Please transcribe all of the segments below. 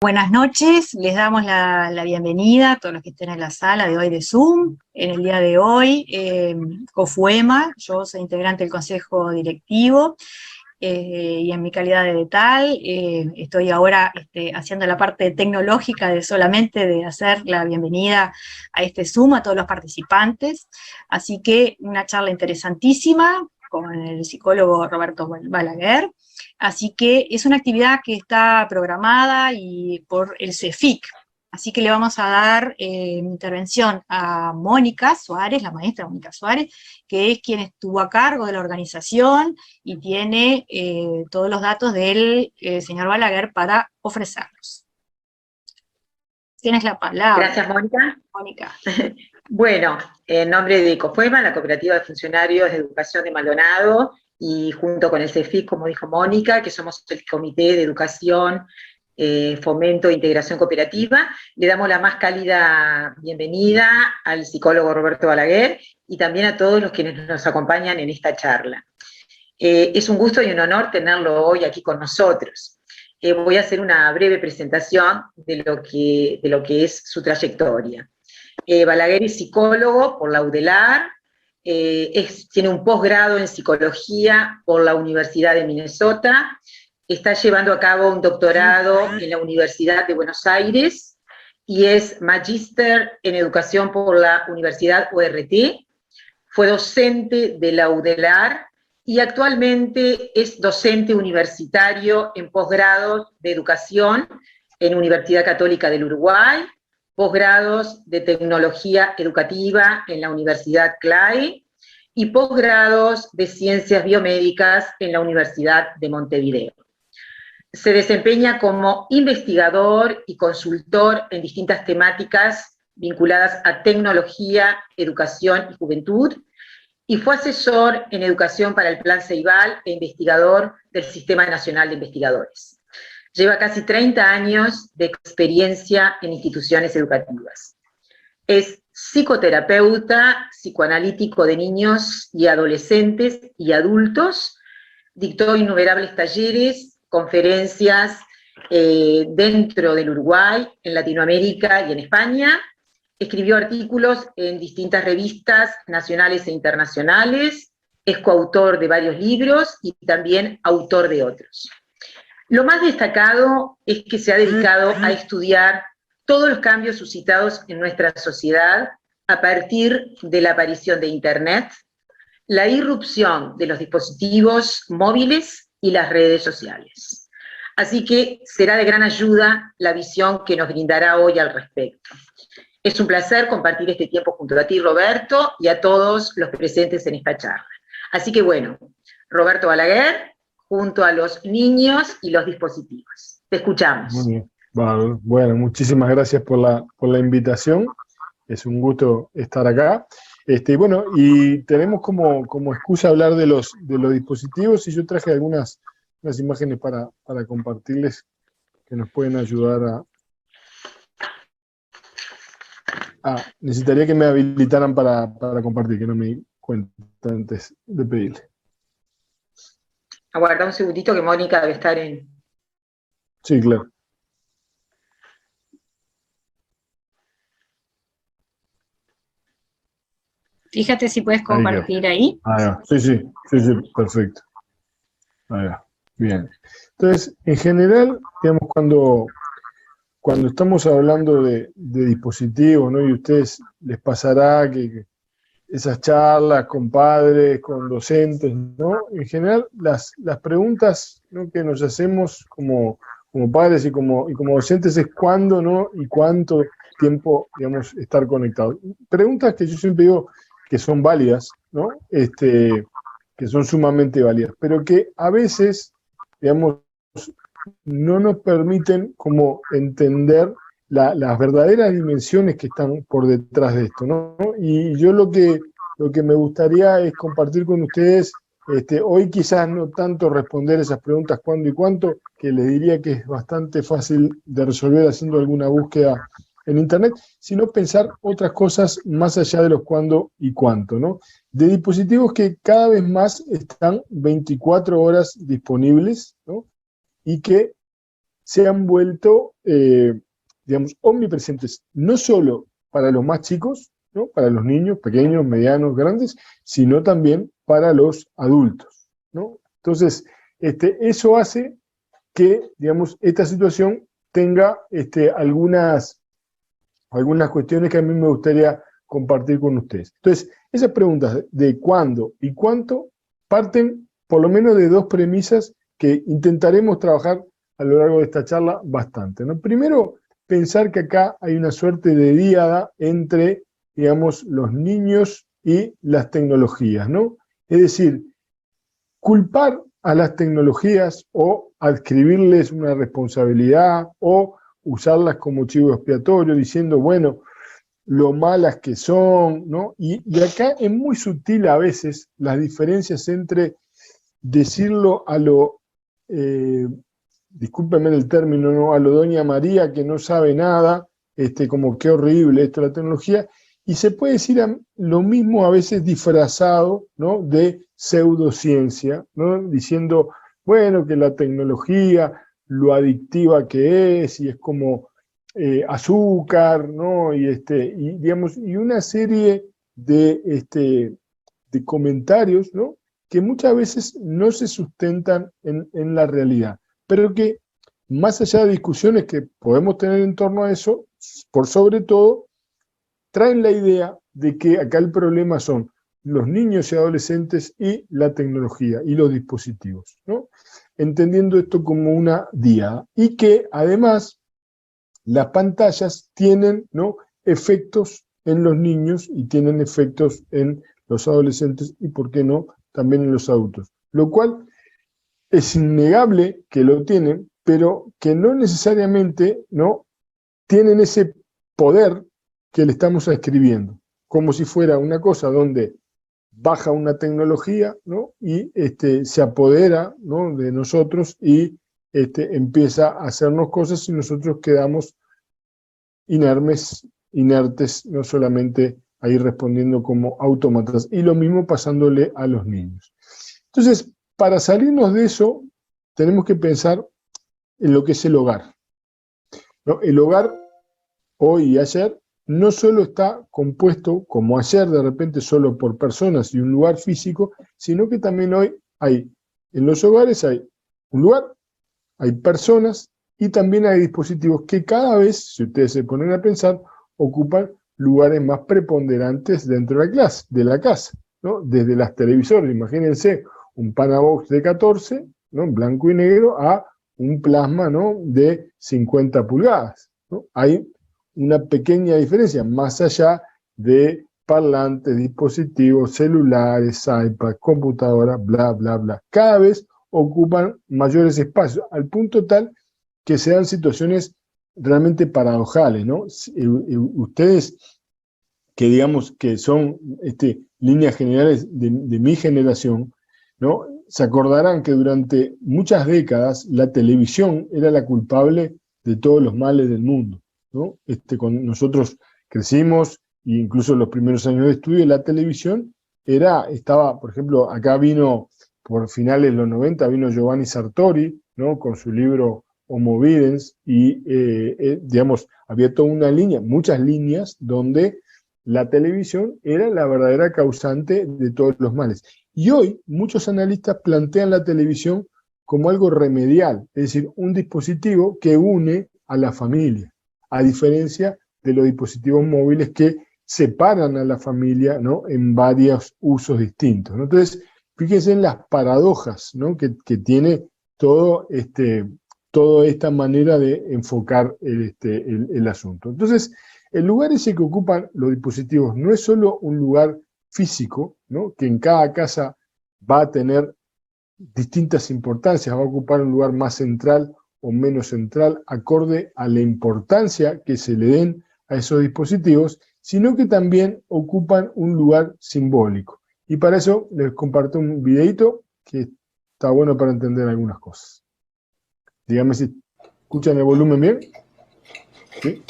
Buenas noches, les damos la bienvenida a todos los que estén en la sala de hoy de Zoom. En el día de hoy, COFUEMA, yo soy integrante del Consejo Directivo, y en mi calidad de tal, estoy ahora haciendo la parte tecnológica de solamente de hacer la bienvenida a este Zoom a todos los participantes. Así que una charla interesantísima con el psicólogo Roberto Balaguer. Así que es una actividad que está programada por el CEFIC. Así que le vamos a dar intervención a Mónica Suárez, la maestra Mónica Suárez, que es quien estuvo a cargo de la organización y tiene todos los datos del señor Balaguer para ofrecerlos. Tienes la palabra. Gracias, Mónica. Mónica. Bueno, en nombre de COFUEMA, la Cooperativa de Funcionarios de Educación de Maldonado, y junto con el CEFIC, como dijo Mónica, que somos el Comité de Educación, Fomento e Integración Cooperativa, le damos la más cálida bienvenida al psicólogo Roberto Balaguer y también a todos los que nos acompañan en esta charla. Es un gusto y un honor tenerlo hoy aquí con nosotros. Voy a hacer una breve presentación de lo que es su trayectoria. Balaguer es psicólogo por la UDELAR, tiene un posgrado en psicología por la Universidad de Minnesota, está llevando a cabo un doctorado en la Universidad de Buenos Aires y es magíster en educación por la Universidad URT, fue docente de la UDELAR y actualmente es docente universitario en posgrados de educación en Universidad Católica del Uruguay, posgrados de tecnología educativa en la Universidad CLAE y posgrados de ciencias biomédicas en la Universidad de Montevideo. Se desempeña como investigador y consultor en distintas temáticas vinculadas a tecnología, educación y juventud, y fue asesor en educación para el Plan Ceibal e investigador del Sistema Nacional de Investigadores. Lleva casi 30 años de experiencia en instituciones educativas. Es psicoterapeuta, psicoanalítico de niños y adolescentes y adultos, dictó innumerables talleres, conferencias dentro del Uruguay, en Latinoamérica y en España, escribió artículos en distintas revistas nacionales e internacionales, es coautor de varios libros y también autor de otros. Lo más destacado es que se ha dedicado a estudiar todos los cambios suscitados en nuestra sociedad a partir de la aparición de Internet, la irrupción de los dispositivos móviles y las redes sociales. Así que será de gran ayuda la visión que nos brindará hoy al respecto. Es un placer compartir este tiempo junto a ti, Roberto, y a todos los presentes en esta charla. Así que bueno, Roberto Balaguer, junto a los niños y los dispositivos. Te escuchamos. Muy bien. Bueno, muchísimas gracias por la invitación. Es un gusto estar acá. Bueno, y tenemos como excusa hablar de los dispositivos, y yo traje unas imágenes para compartirles que nos pueden ayudar necesitaría que me habilitaran para compartir, que no me di cuenta antes de pedirle. Aguarda un segundito que Mónica debe estar en... Sí, claro. Fíjate si puedes compartir ahí. Sí, perfecto. Ahí va. Bien. Entonces, en general, digamos, cuando estamos hablando de dispositivos, ¿no? Y a ustedes les pasará que esas charlas con padres, con docentes, ¿no? En general, las preguntas, ¿no?, que nos hacemos como padres y como docentes es cuándo, ¿no?, y cuánto tiempo, digamos, estar conectados. Preguntas que yo siempre digo que son válidas, ¿no? Que son sumamente válidas, pero que a veces, digamos, no nos permiten como entender las verdaderas dimensiones que están por detrás de esto, ¿no? Y yo lo que me gustaría es compartir con ustedes, hoy quizás no tanto responder esas preguntas cuándo y cuánto, que les diría que es bastante fácil de resolver haciendo alguna búsqueda en Internet, sino pensar otras cosas más allá de los cuándo y cuánto, ¿no? De dispositivos que cada vez más están 24 horas disponibles, ¿no? Y que se han vuelto, digamos, omnipresentes, no solo para los más chicos, ¿no? Para los niños pequeños, medianos, grandes, sino también para los adultos, ¿no? Entonces, eso hace que, digamos, esta situación tenga algunas cuestiones que a mí me gustaría compartir con ustedes. Entonces, esas preguntas de cuándo y cuánto parten por lo menos de dos premisas que intentaremos trabajar a lo largo de esta charla bastante, ¿no? Primero, pensar que acá hay una suerte de díada entre, digamos, los niños y las tecnologías, ¿no? Es decir, culpar a las tecnologías o adscribirles una responsabilidad o usarlas como chivo expiatorio, diciendo, bueno, lo malas que son, ¿no? Y acá es muy sutil a veces las diferencias entre decirlo a lo, discúlpenme el término, ¿no? A lo Doña María que no sabe nada, como qué horrible esto de la tecnología, y se puede decir lo mismo a veces disfrazado, ¿no? De pseudociencia, ¿no? Diciendo, bueno, que la tecnología, lo adictiva que es, y es como azúcar, ¿no? Digamos, y una serie de comentarios, ¿no? Que muchas veces no se sustentan en la realidad, pero que más allá de discusiones que podemos tener en torno a eso, por sobre todo, traen la idea de que acá el problema son los niños y adolescentes y la tecnología y los dispositivos, ¿no? Entendiendo esto como una diada y que además las pantallas tienen, ¿no? Efectos en los niños y tienen efectos en los adolescentes y, ¿por qué no?, también en los adultos. Lo cual es innegable que lo tienen, pero que no necesariamente, ¿no?, tienen ese poder que le estamos ascribiendo, como si fuera una cosa donde baja una tecnología, ¿no?, y se apodera, ¿no?, de nosotros y empieza a hacernos cosas y nosotros quedamos inertes, no solamente ahí respondiendo como autómatas, y lo mismo pasándole a los niños. Entonces, para salirnos de eso, tenemos que pensar en lo que es el hogar, ¿no? El hogar, hoy y ayer, no solo está compuesto, como ayer de repente, solo por personas y un lugar físico, sino que también hoy en los hogares hay un lugar, hay personas y también hay dispositivos que cada vez, si ustedes se ponen a pensar, ocupan lugares más preponderantes dentro de la casa, ¿no? Desde las televisores, imagínense un Panabox de 14, ¿no?, en blanco y negro, a un plasma, ¿no?, de 50 pulgadas, ¿no? Hay una pequeña diferencia, más allá de parlantes, dispositivos, celulares, iPad, computadoras, bla, bla, bla. Cada vez ocupan mayores espacios, al punto tal que se dan situaciones realmente paradojales, ¿no? Ustedes, que digamos que son líneas generales de mi generación, ¿no?, se acordarán que durante muchas décadas la televisión era la culpable de todos los males del mundo, ¿no? Cuando nosotros crecimos, e incluso en los primeros años de estudio, la televisión estaba, por ejemplo, acá vino, por finales de los 90, vino Giovanni Sartori, ¿no?, con su libro Homo Videns, y digamos, había toda una línea, muchas líneas, donde la televisión era la verdadera causante de todos los males. Y hoy muchos analistas plantean la televisión como algo remedial, es decir, un dispositivo que une a la familia, a diferencia de los dispositivos móviles que separan a la familia, ¿no?, en varios usos distintos, ¿no? Entonces, fíjense en las paradojas, ¿no?, que tiene toda esta manera de enfocar el asunto. Entonces, el lugar ese que ocupan los dispositivos no es solo un lugar físico, ¿no?, que en cada casa va a tener distintas importancias, va a ocupar un lugar más central o menos central, acorde a la importancia que se le den a esos dispositivos, sino que también ocupan un lugar simbólico. Y para eso les comparto un videito que está bueno para entender algunas cosas. Díganme si escuchan el volumen bien. ¿Sí?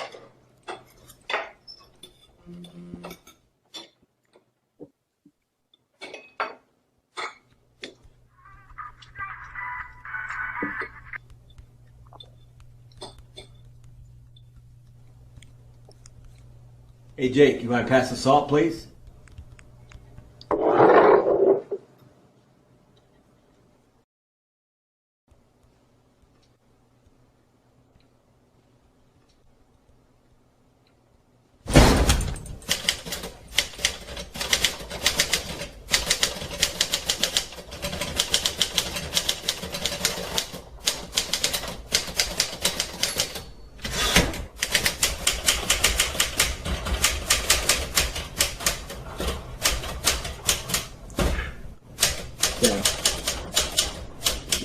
Hey, Jake, you want to pass the salt, please?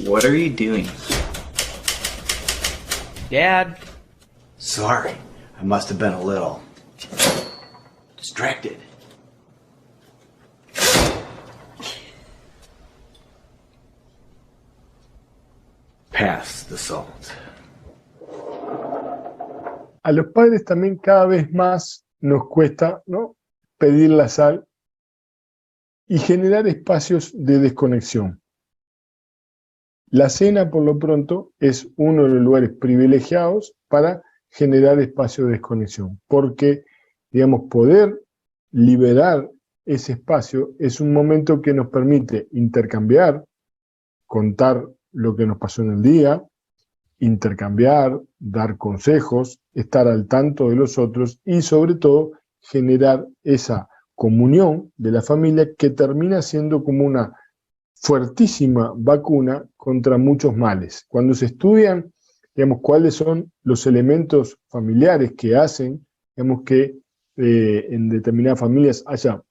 What are you doing? Dad? Sorry, I must have been a little distracted. Pass the salt. A los padres también cada vez más nos cuesta, ¿no?, pedir la sal y generar espacios de desconexión. La cena, por lo pronto, es uno de los lugares privilegiados para generar espacio de desconexión, porque, digamos, poder liberar ese espacio es un momento que nos permite intercambiar, contar lo que nos pasó en el día, intercambiar, dar consejos, estar al tanto de los otros y, sobre todo, generar esa comunión de la familia que termina siendo como una fuertísima vacuna contra muchos males. Cuando se estudian, digamos, cuáles son los elementos familiares que hacen, digamos, que en determinadas familias haya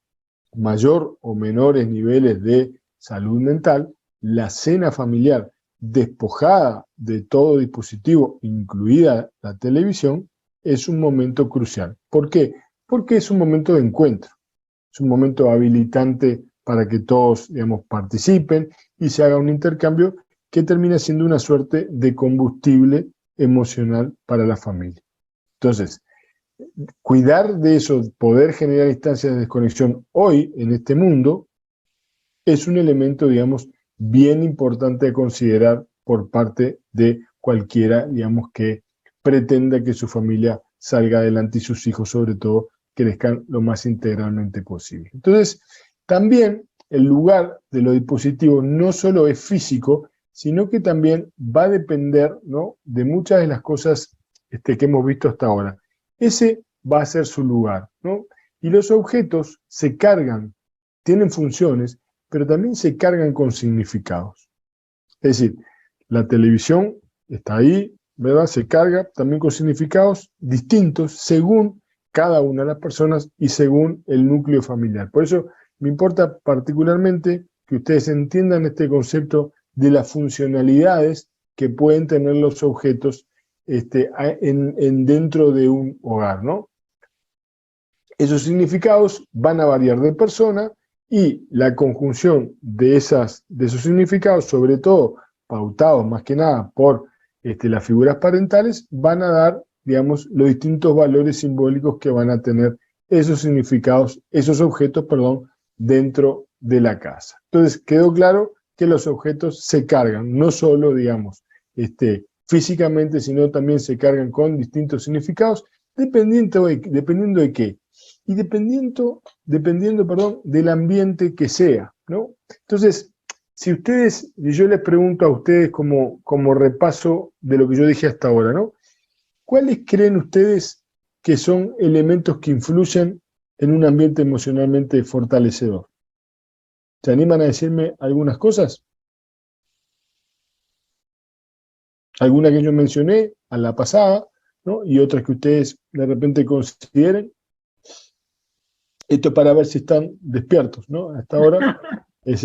mayor o menores niveles de salud mental, la cena familiar despojada de todo dispositivo, incluida la televisión, es un momento crucial. ¿Por qué? Porque es un momento de encuentro, es un momento habilitante para que todos, digamos, participen y se haga un intercambio que termina siendo una suerte de combustible emocional para la familia. Entonces, cuidar de eso, poder generar instancias de desconexión hoy en este mundo, es un elemento, digamos, bien importante a considerar por parte de cualquiera, digamos, que pretenda que su familia salga adelante y sus hijos, sobre todo, crezcan lo más integralmente posible. Entonces, también el lugar de los dispositivos no solo es físico, sino que también va a depender, ¿no?, de muchas de las cosas que hemos visto hasta ahora. Ese va a ser su lugar, ¿no? Y los objetos se cargan, tienen funciones, pero también se cargan con significados. Es decir, la televisión está ahí, ¿verdad? Se carga también con significados distintos según cada una de las personas y según el núcleo familiar. Por eso me importa particularmente que ustedes entiendan este concepto de las funcionalidades que pueden tener los objetos dentro de un hogar, ¿no? Esos significados van a variar de persona y la conjunción de esos significados, sobre todo pautados más que nada por las figuras parentales, van a dar, digamos, los distintos valores simbólicos que van a tener esos significados, esos objetos, perdón, dentro de la casa. Entonces, quedó claro que los objetos se cargan, no solo, digamos, físicamente, sino también se cargan con distintos significados, dependiendo de qué, y dependiendo, perdón, del ambiente que sea, ¿no? Entonces, si ustedes, y yo les pregunto a ustedes como repaso de lo que yo dije hasta ahora, ¿no?, ¿cuáles creen ustedes que son elementos que influyen en un ambiente emocionalmente fortalecedor? ¿Se animan a decirme algunas cosas? Algunas que yo mencioné a la pasada, ¿no?, y otras que ustedes de repente consideren. Esto para ver si están despiertos, ¿no? Hasta ahora es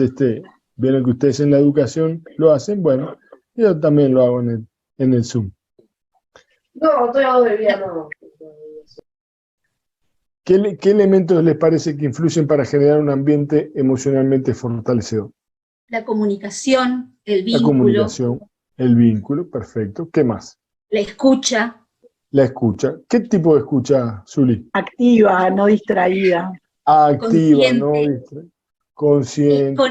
vieron que ustedes en la educación lo hacen, bueno, yo también lo hago en el Zoom. No, todavía no. ¿Qué elementos les parece que influyen para generar un ambiente emocionalmente fortalecedor? La comunicación, el vínculo. La comunicación, el vínculo, perfecto. ¿Qué más? La escucha. La escucha. ¿Qué tipo de escucha, Zuli? Activa, no distraída. Activa, Consciente. ¿no? Consciente.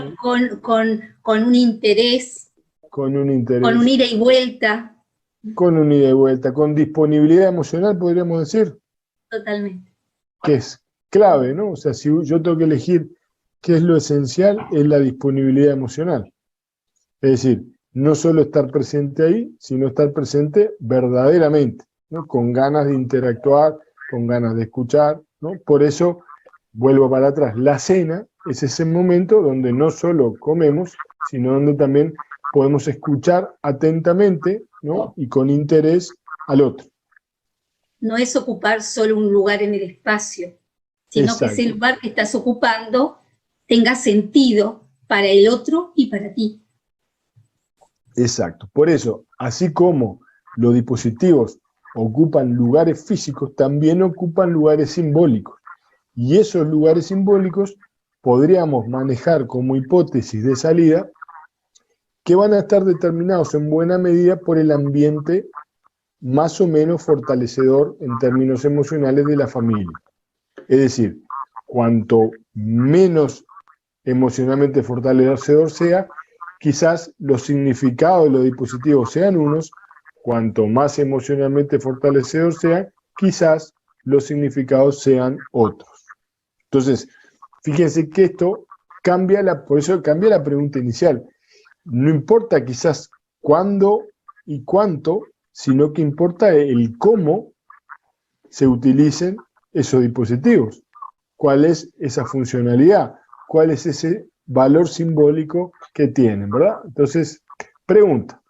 Con un interés. Con un interés. Con un ida y vuelta. Con un ida y vuelta. Con disponibilidad emocional, podríamos decir. Totalmente. que es clave, ¿no? O sea, si yo tengo que elegir qué es lo esencial, es la disponibilidad emocional. Es decir, no solo estar presente ahí, sino estar presente verdaderamente, ¿no? Con ganas de interactuar, con ganas de escuchar, ¿no? Por eso, vuelvo para atrás, la cena es ese momento donde no solo comemos, sino donde también podemos escuchar atentamente, ¿no? Y con interés al otro. No es ocupar solo un lugar en el espacio, sino Exacto. que ese lugar que estás ocupando tenga sentido para el otro y para ti. Exacto. Por eso, así como los dispositivos ocupan lugares físicos, también ocupan lugares simbólicos. Y esos lugares simbólicos podríamos manejar como hipótesis de salida que van a estar determinados en buena medida por el ambiente más o menos fortalecedor en términos emocionales de la familia. Es decir, cuanto menos emocionalmente fortalecedor sea, quizás los significados de los dispositivos sean unos, cuanto más emocionalmente fortalecedor sea, quizás los significados sean otros. Entonces, fíjense que esto por eso cambia la pregunta inicial. No importa quizás cuándo y cuánto, sino que importa el cómo se utilicen esos dispositivos. ¿Cuál es esa funcionalidad? ¿Cuál es ese valor simbólico que tienen, verdad? Entonces, pregunta,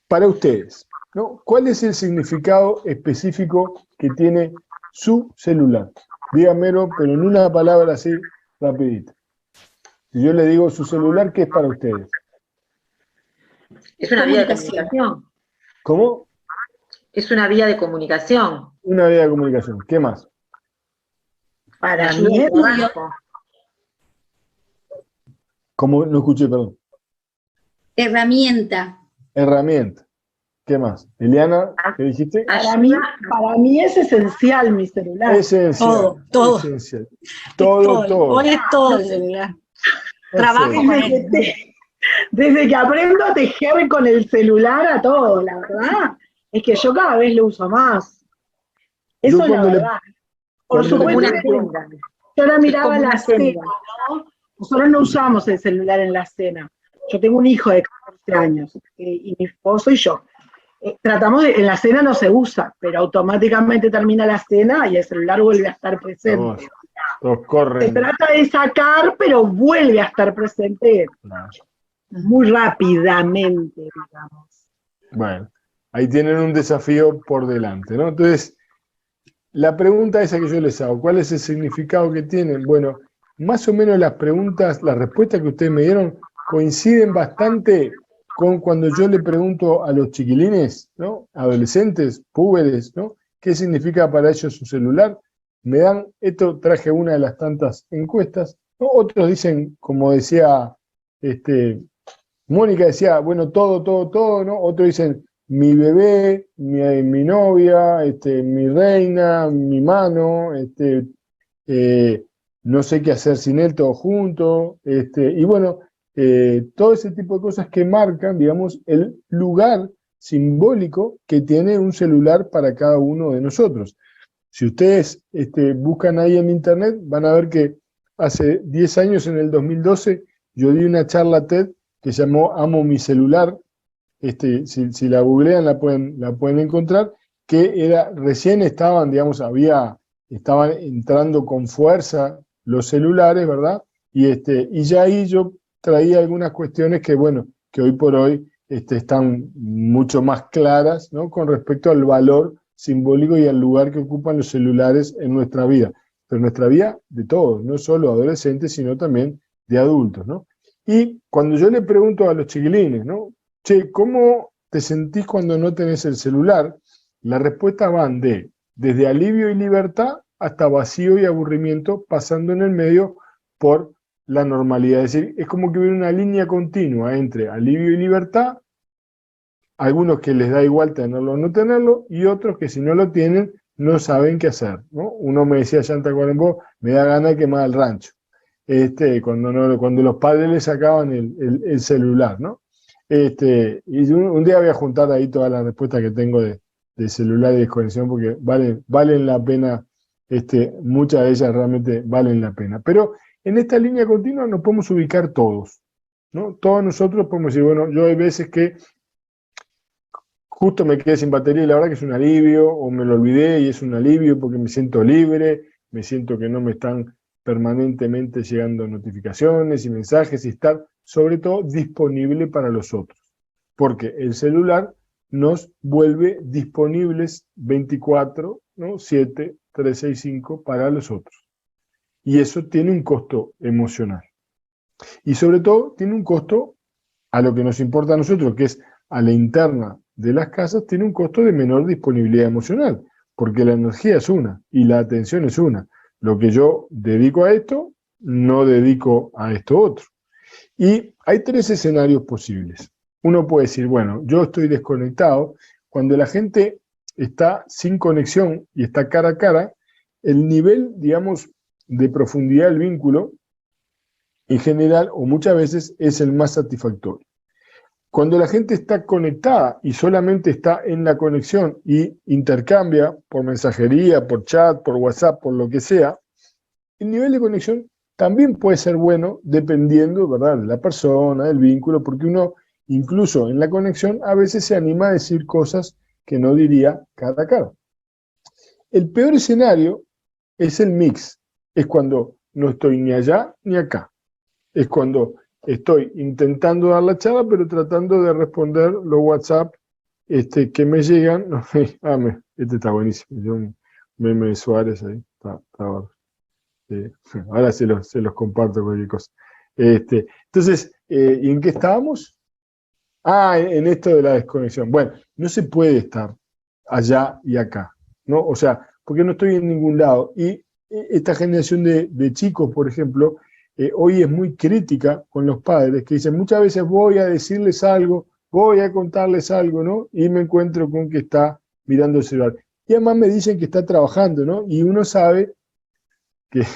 para ustedes, ¿no? ¿Cuál es el significado específico que tiene su celular? Dígamelo, pero en una palabra así, rapidito. Si yo le digo su celular, ¿qué es para ustedes? Es una vía de comunicación. ¿Cómo? Es una vía de comunicación. Una vía de comunicación. ¿Qué más? Para Ayuda mí al es trabajo. ¿Cómo? No escuché, perdón. Herramienta. Herramienta. ¿Qué más? Eliana, ¿qué dijiste? para mí es esencial mi celular. Esencial. Todo. Esencial. Todo. Hoy es todo el celular. Trabajo con él. Desde que aprendo a tejer con el celular a todo, la verdad, es que yo cada vez lo uso más. Eso es la verdad. Por supuesto que yo ahora miraba la cena, ¿no? Nosotros no usamos el celular en la cena. Yo tengo un hijo de 14 años y mi esposo y yo. Tratamos en la cena no se usa, pero automáticamente termina la cena y el celular vuelve a estar presente. Todos corren. Se trata de sacar, pero vuelve a estar presente muy rápidamente, digamos. Bueno, ahí tienen un desafío por delante, ¿no? Entonces, la pregunta esa que yo les hago, ¿cuál es el significado que tienen? Bueno, más o menos las respuestas que ustedes me dieron coinciden bastante con cuando yo le pregunto a los chiquilines, ¿no? Adolescentes, púberes, ¿no? ¿Qué significa para ellos su celular? Me dan, traje una de las tantas encuestas, ¿no? Otros dicen, como decía Mónica, decía, bueno, todo, ¿no? Otros dicen, mi bebé, mi novia, mi reina, mi mano, no sé qué hacer sin él, todo junto, y bueno, todo ese tipo de cosas que marcan, digamos, el lugar simbólico que tiene un celular para cada uno de nosotros. Si ustedes buscan ahí en internet, van a ver que hace 10 años, en el 2012, yo di una charla TED que se llamó Amo mi celular. Si la googlean la pueden encontrar, que recién estaban, digamos, estaban entrando con fuerza los celulares, ¿verdad? Y ya ahí yo traía algunas cuestiones que, bueno, que hoy por hoy están mucho más claras, ¿no? Con respecto al valor simbólico y al lugar que ocupan los celulares en nuestra vida. Pero en nuestra vida de todos, no solo adolescentes, sino también de adultos, ¿no? Y cuando yo le pregunto a los chiquilines, ¿no? Che, ¿cómo te sentís cuando no tenés el celular? Las respuestas van desde alivio y libertad hasta vacío y aburrimiento, pasando en el medio por la normalidad. Es decir, es como que hubiera una línea continua entre alivio y libertad, algunos que les da igual tenerlo o no tenerlo, y otros que si no lo tienen, no saben qué hacer, ¿no? Uno me decía, Yanta Cuarembó, me da ganas de quemar el rancho, cuando los padres le sacaban el celular, ¿no? Y un día voy a juntar ahí todas las respuestas que tengo de celular y desconexión, porque valen la pena muchas de ellas realmente valen la pena. Pero en esta línea continua nos podemos ubicar todos, ¿no? Todos nosotros podemos decir, bueno, yo hay veces que justo me quedé sin batería y la verdad que es un alivio, o me lo olvidé y es un alivio porque me siento libre, me siento que no me están permanentemente llegando notificaciones y mensajes y estar sobre todo disponible para los otros. Porque el celular nos vuelve disponibles 24, ¿no? 7, 365 para los otros. Y eso tiene un costo emocional. Y sobre todo tiene un costo a lo que nos importa a nosotros, que es a la interna de las casas, tiene un costo de menor disponibilidad emocional, porque la energía es una y la atención es una. Lo que yo dedico a esto, no dedico a esto otro. Y hay 3 escenarios posibles. Uno puede decir, bueno, yo estoy desconectado. Cuando la gente está sin conexión y está cara a cara, el nivel, digamos, de profundidad del vínculo, en general, o muchas veces, es el más satisfactorio. Cuando la gente está conectada y solamente está en la conexión y intercambia por mensajería, por chat, por WhatsApp, por lo que sea, el nivel de conexión también puede ser bueno dependiendo, ¿verdad?, de la persona, del vínculo, porque uno, incluso en la conexión, a veces se anima a decir cosas que no diría cara a cara. El peor escenario es el mix, es cuando no estoy ni allá ni acá. Es cuando estoy intentando dar la charla, pero tratando de responder los WhatsApp que me llegan. Este está buenísimo. Yo un meme de Suárez ahí. Está ahora se los comparto cualquier cosa. Entonces, ¿y en qué estábamos? En esto de la desconexión. Bueno, no se puede estar allá y acá, ¿no? O sea, porque no estoy en ningún lado. Y esta generación de chicos, por ejemplo, hoy es muy crítica con los padres, que dicen, muchas veces voy a decirles algo, voy a contarles algo, ¿no? Y me encuentro con que está mirando el celular. Y además me dicen que está trabajando, ¿no? Y uno sabe que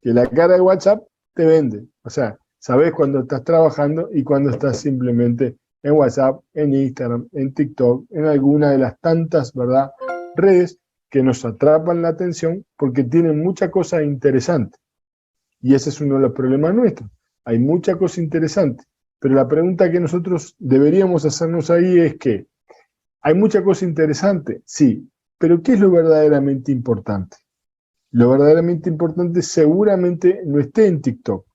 la cara de WhatsApp te vende. O sea, sabes cuando estás trabajando y cuando estás simplemente en WhatsApp, en Instagram, en TikTok, en alguna de las tantas, ¿verdad?, redes que nos atrapan la atención porque tienen mucha cosa interesante. Y ese es uno de los problemas nuestros. Hay mucha cosa interesante. Pero la pregunta que nosotros deberíamos hacernos ahí es que, ¿hay mucha cosa interesante? Sí. Pero ¿qué es lo verdaderamente importante? Lo verdaderamente importante seguramente no esté en TikTok.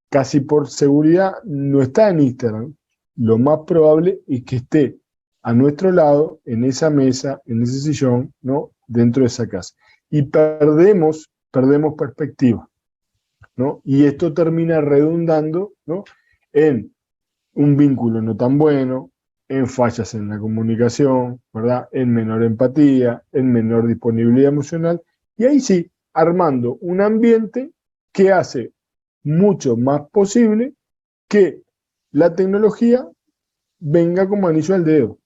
Casi por seguridad no está en Instagram. Lo más probable es que esté a nuestro lado, en esa mesa, en ese sillón, ¿no?, dentro de esa casa. Y perdemos perspectiva, ¿no? Y esto termina redundando, ¿no?, en un vínculo no tan bueno, en fallas en la comunicación, ¿verdad?, en menor empatía, en menor disponibilidad emocional, y ahí sí, armando un ambiente que hace mucho más posible que la tecnología venga como anillo al dedo,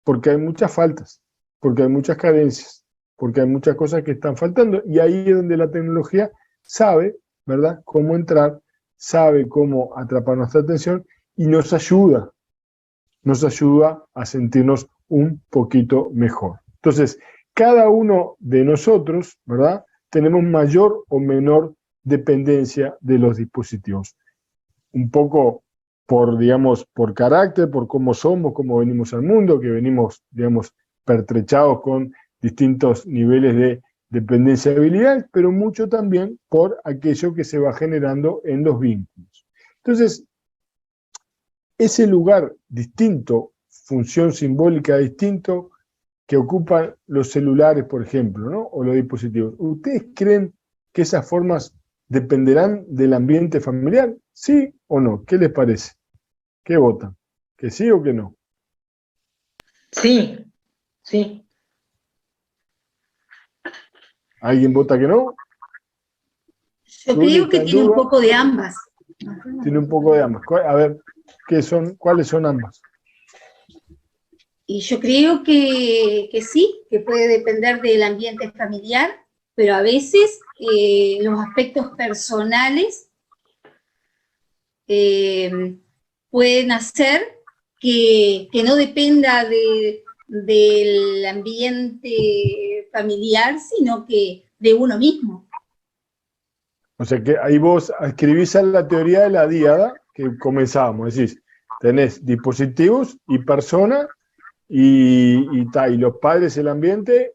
porque hay muchas faltas, porque hay muchas carencias, porque hay muchas cosas que están faltando, y ahí es donde la tecnología sabe, ¿verdad?, cómo entrar, sabe cómo atrapar nuestra atención y nos ayuda a sentirnos un poquito mejor. Entonces, cada uno de nosotros, ¿verdad?, tenemos mayor o menor dependencia de los dispositivos. Un poco por, digamos, por carácter, por cómo somos, cómo venimos al mundo, que venimos, digamos, pertrechados con distintos niveles de dependencia de habilidades, pero mucho también por aquello que se va generando en los vínculos. Entonces, ese lugar distinto, función simbólica distinto, que ocupan los celulares, por ejemplo, ¿no?, o los dispositivos, ¿ustedes creen que esas formas dependerán del ambiente familiar? ¿Sí o no? ¿Qué les parece? ¿Qué votan? ¿Que sí o que no? Sí, sí. ¿Alguien vota que no? Yo creo que tiene un poco de ambas. Tiene un poco de ambas. A ver, ¿cuáles son ambas? Y yo creo que sí, que puede depender del ambiente familiar, pero a veces los aspectos personales pueden hacer que no dependa del ambiente familiar, sino que de uno mismo. O sea que ahí vos escribís a la teoría de la díada que comenzábamos, decís, tenés dispositivos y personas y los padres, el ambiente,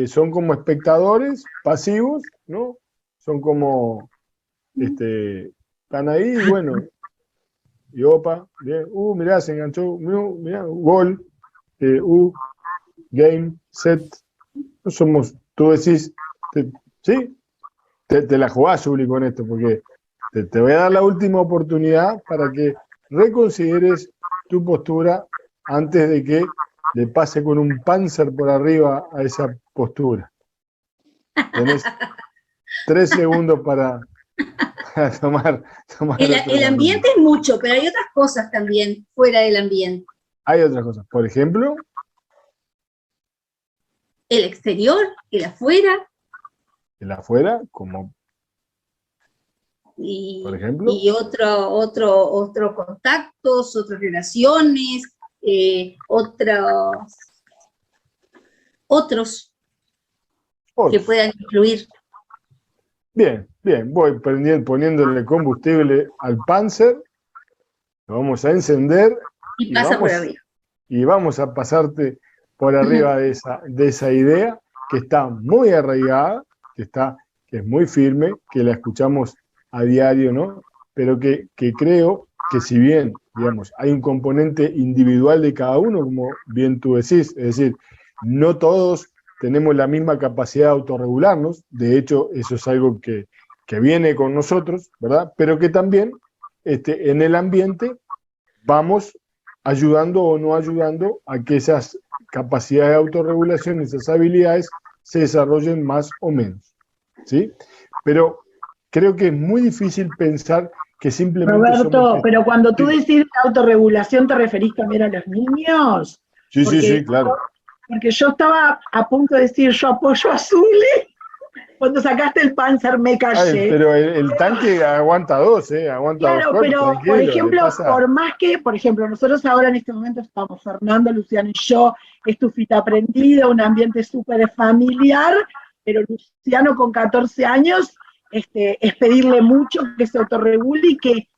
son como espectadores pasivos, ¿no? Son como, están ahí y bueno, y opa, bien, mirá, se enganchó, mirá, gol, game, set, no somos, tú decís, ¿sí? Te la jugás, Juli, con esto, porque te voy a dar la última oportunidad para que reconsideres tu postura antes de que le pase con un Panzer por arriba a esa postura. Tenés 3 segundos para tomar el ambiente es mucho, pero hay otras cosas también fuera del ambiente. Hay otras cosas, por ejemplo, el exterior, el afuera. El afuera, como por ejemplo, y otros contactos, otras relaciones, otros que puedan influir. Bien, voy poniéndole combustible al Panzer, lo vamos a encender y pasa por arriba. Y vamos a pasarte por arriba de esa idea que está muy arraigada, que es muy firme, que la escuchamos a diario, ¿no? Pero que creo que si bien, digamos, hay un componente individual de cada uno, como bien tú decís, es decir, no todos tenemos la misma capacidad de autorregularnos, de hecho, eso es algo que viene con nosotros, ¿verdad? Pero que también en el ambiente vamos ayudando o no ayudando a que esas capacidades de autorregulación, esas habilidades, se desarrollen más o menos, ¿sí? Pero creo que es muy difícil pensar que simplemente Roberto, pero cuando tú decís autorregulación, ¿te referís también a los niños? Sí, claro. Porque yo estaba a punto de decir, yo apoyo a Zuli. Cuando sacaste el Panzer me callé. Pero el tanque aguanta 2, aguanta 2 Claro, pero por ejemplo, por más que, por ejemplo, nosotros ahora en este momento estamos, Fernando, Luciano y yo, estufita prendida, un ambiente súper familiar, pero Luciano con 14 años, es pedirle mucho que se autorregule y que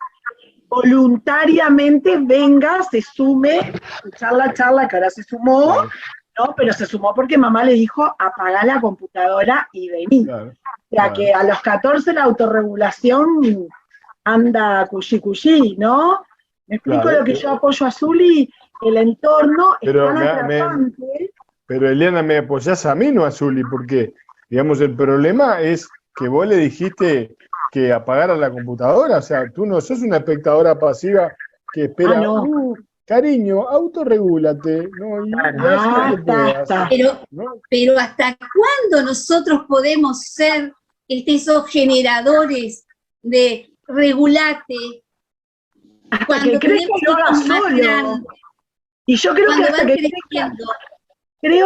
voluntariamente venga, se sume, charla, que ahora se sumó, ¿no? Pero se sumó porque mamá le dijo, apaga la computadora y vení. Claro, o sea que a los 14 la autorregulación anda cuchí, ¿no? Me explico lo que yo apoyo a Zuli, el entorno es tan atrapante. Pero Eliana, me apoyás a mí, no a Zuli, porque, digamos, el problema es que vos le dijiste que apagara la computadora, o sea, tú no sos una espectadora pasiva que espera, cariño, autorregúlate, pero ¿hasta cuándo nosotros podemos ser esos generadores de regulate? Hasta cuando que crezca lo haga solo. Y yo creo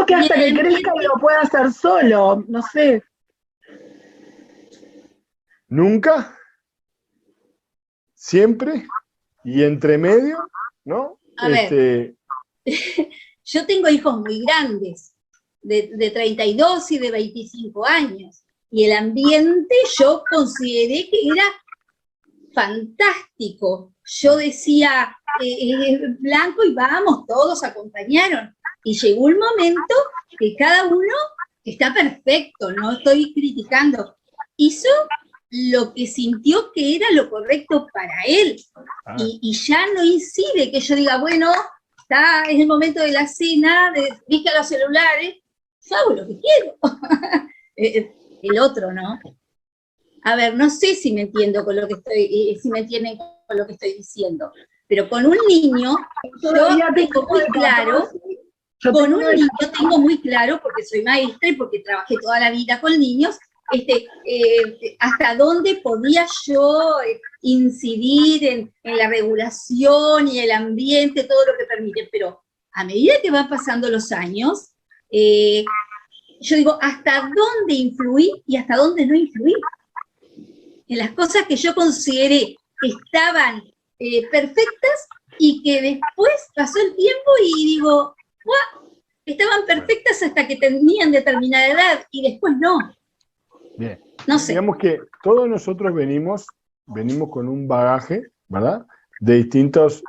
que hasta que crezca lo pueda hacer solo, no sé. Nunca, siempre y entre medio, ¿no? A ver, yo tengo hijos muy grandes, de 32 y de 25 años, y el ambiente yo consideré que era fantástico. Yo decía, blanco y vamos, todos acompañaron. Y llegó un momento que cada uno está perfecto, no estoy criticando, hizo lo que sintió que era lo correcto para él. Y ya no incide que yo diga, bueno, es el momento de la cena, viste a los celulares, yo hago lo que quiero. El otro, ¿no? A ver, no sé si me entiendo con lo que si me entienden con lo que estoy diciendo, pero con un niño, yo tengo muy claro, tengo muy claro, porque soy maestra y porque trabajé toda la vida con niños, hasta dónde podía yo incidir en la regulación y el ambiente, todo lo que permite, pero a medida que van pasando los años, yo digo, ¿hasta dónde influí y hasta dónde no influí? En las cosas que yo consideré que estaban perfectas y que después pasó el tiempo y digo, estaban perfectas hasta que tenían determinada edad y después no. Bien. No sé. Digamos que todos nosotros venimos con un bagaje, ¿verdad? De distintos,